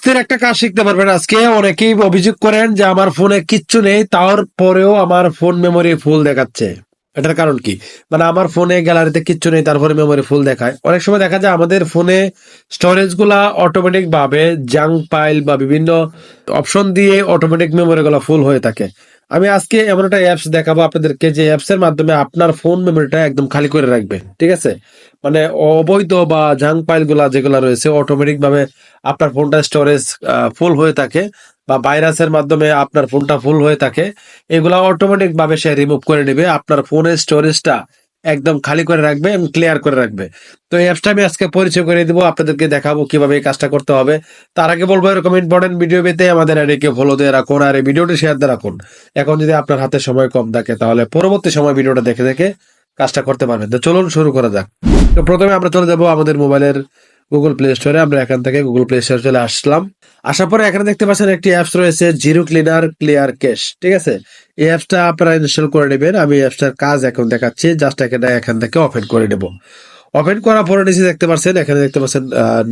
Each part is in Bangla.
অস্থির একটা কাজ শিখতে পারবেন আজকে। অনেকেই অভিযোগ করেন যে আমার ফোনে কিচ্ছু নেই, তার পরেও আমার ফোন মেমোরি ফুল দেখাচ্ছে। এটার কারণ কি? মানে আমার ফোনে গ্যালারিতে কিচ্ছু নেই, তারপরে মেমোরি ফুল দেখায়। অনেক সময় দেখা যায় আমাদের ফোনে স্টোরেজ গুলা অটোমেটিক ভাবে জাঙ্ক ফাইল বা বিভিন্ন অপশন দিয়ে অটোমেটিক মেমোরি গুলা ফুল হয়ে থাকে। আমি আজকে এমন একটা অ্যাপস দেখাবো আপনাদেরকে, যে অ্যাপস এর মাধ্যমে আপনার ফোন মেমোরিটা একদম খালি করে রাখবে। ঠিক আছে? মানে অবৈধ বা জাঙ্ক ফাইল গুলা যেগুলা রয়েছে অটোমেটিক ভাবে আপনার ফোনটা স্টোরেজ ফুল হয়ে থাকে, বা ভাইরাসের মাধ্যমে আপনার ফোনটা ফুল হয়ে থাকে, এগুলা অটোমেটিক ভাবে সে রিমুভ করে নেবে, আপনার ফোনের স্টোরেজটা একদম খালি করে রাখবে এবং ক্লিয়ার করে রাখবে। তো এই অ্যাপসটা আমি আজকে পরিচয় করে দিব, আপনাদেরকে দেখাবো কিভাবে এই কাজটা করতে হবে। তার আগে বলবো, এরকম ইম্পর্টেন্ট ভিডিও পেতে আমাদের আইডিকে ফলো দিয়ে রাখুন আর এই ভিডিওটি শেয়ার দিয়ে রাখুন। এখন যদি আপনার হাতে সময় কম থাকে তাহলে পরবর্তী সময় ভিডিওটা দেখে দেখে কাজটা করতে পারবেন। তো চলুন শুরু করা যাক। তো প্রথমে আমরা চলে যাব আমাদের মোবাইলের গুগল প্লে স্টোরে। আমরা এখান থেকে গুগল প্লে স্টোরে চলে আসলাম। আসার পরে এখানে দেখতে পাচ্ছেন একটি অ্যাপস রয়েছে, জিরো ক্লিনার ক্লিয়ার ক্যাশ। ঠিক আছে? এই অ্যাপসটা আপনারা ইনস্টল করে নেবেন। আমি অ্যাপসটার কাজ এখন দেখাচ্ছি, জাস্ট এখান থেকে ওপেন করে নেব। ওপেন করার পরে নিচে দেখতে পাচ্ছেন, এখানে দেখতে পাচ্ছেন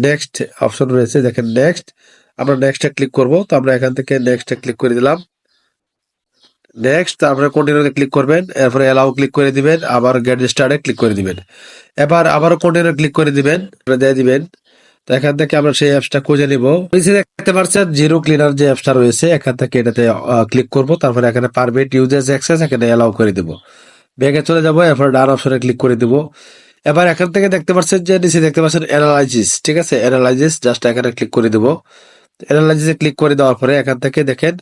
নেক্সট অপশন রয়েছে, দেখেন নেক্সট। আমরা নেক্সটে ক্লিক করব। তো আমরা এখান থেকে নেক্সটে ক্লিক করে দিলাম। নেক্সট, তারপরে কন্টিনিউতে ক্লিক করবেন, এরপরে অ্যালাউ ক্লিক করে দিবেন, আবার গেট স্টার্টে ক্লিক করে দিবেন। এবার আবারও কন্টিনিউ ক্লিক করে দিবেন, দিয়ে দিবেন। তো এখান থেকে আমরা সেই অ্যাপসটা খুঁজে নিব। নিচে দেখতে পাচ্ছেন জিরো ক্লিনার যে অ্যাপসটা রয়েছে, এখান থেকে এটাতে ক্লিক করব। তারপরে এখানে পারমিট ইউজার্স অ্যাক্সেস এখানে অ্যালাউ করে দিব। ব্যাগে চলে যাব, এরপর ডান অপশনে ক্লিক করে দিব। এবার এখান থেকে দেখতে পাচ্ছেন যে নিচে দেখতে পাচ্ছেন অ্যানালাইজিস। ঠিক আছে? অ্যানালাইজিস, জাস্ট এখানে ক্লিক করে দিব। অ্যানালাইজিসে ক্লিক করে দেওয়ার পরে এখান থেকে দেখেন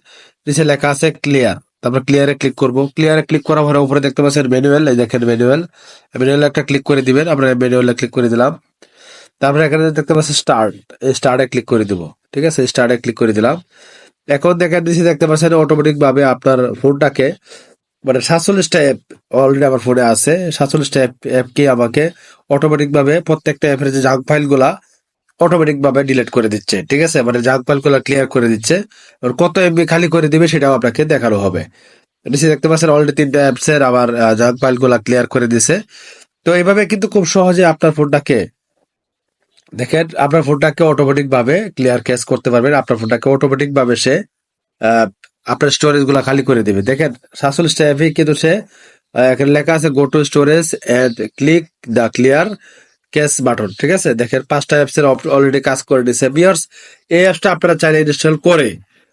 নিচে লেখা আছে ক্লিয়ার। তারপর ক্লিয়ারে ক্লিক করব। ক্লিয়ারে ক্লিক করার পরে উপরে দেখতে পাচ্ছেন ম্যানুয়াল, এই দেখেন ম্যানুয়াল। ম্যানুয়াল একটা ক্লিক করে দিবেন। আমরা ম্যানুয়ালে ক্লিক করে দিলাম। তারপরে এখানে দেখতে পাচ্ছেন স্টার্ট, এই স্টার্টে ক্লিক করে দিব। ঠিক আছে? স্টার্টে ক্লিক করে দিলাম। এখন দেখেন নিচে দেখতে পাচ্ছেন অটোমেটিক ভাবে আপনার ফোনটাকে, মানে 47টা অ্যাপ অলরেডি আমার ফোনে আছে। 47টা অ্যাপকে আমাকে অটোমেটিক ভাবে প্রত্যেকটা অ্যাপের যে জাঙ্ক ফাইল গুলা অটোমেটিক ভাবে ডিলিট করে দিচ্ছে। ঠিক আছে? মানে জাঙ্ক ফাইল গুলা ক্লিয়ার করে দিচ্ছে। এবার কত এমবি খালি করে দিবে সেটাও আপনাকে দেখানো হবে। নিচে দেখতে পাচ্ছেন অলরেডি 3টা অ্যাপস এর আবার জাঙ্ক ফাইল গুলা ক্লিয়ার করে দিছে। তো এইভাবে কিন্তু খুব সহজে আপনার ফোনটাকে, দেখেন আপনার ফোনটাকে অটোমেটিক ভাবে ক্লিয়ার ক্যাশ করতে পারবেন। আপনার ফোনটাকে অটোমেটিক ভাবে সে আহ, আপনার স্টোরেজ গুলা খালি করে দিবে। দেখেন 47টা অ্যাপে কিন্তু সে এখানে লেখা আছে go to storage and click the clear cache button. ঠিক আছে? দেখেন 5টা অ্যাপস এর অলরেডি কাজ করে দিছে। ভিউয়ার্স, এই অ্যাপসটা আপনারা চাইলে ইনস্টল করে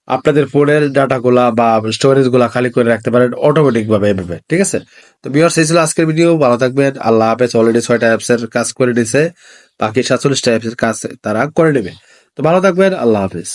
আপনাদের ফোনের ডাটা গুলা বা স্টোরেজ গুলা খালি করে রাখতে পারেন অটোমেটিক ভাবে এভাবে। ঠিক আছে? তো ভিউয়ার্স, এই ছিল আজকের ভিডিও। ভালো থাকবেন, আল্লাহ হাফেজ। অলরেডি 6টা অ্যাপস এর কাজ করে দিছে, বাকি 47টা অ্যাপস এর কাজ তারা করে নেবে। তো ভালো থাকবেন, আল্লাহ হাফেজ।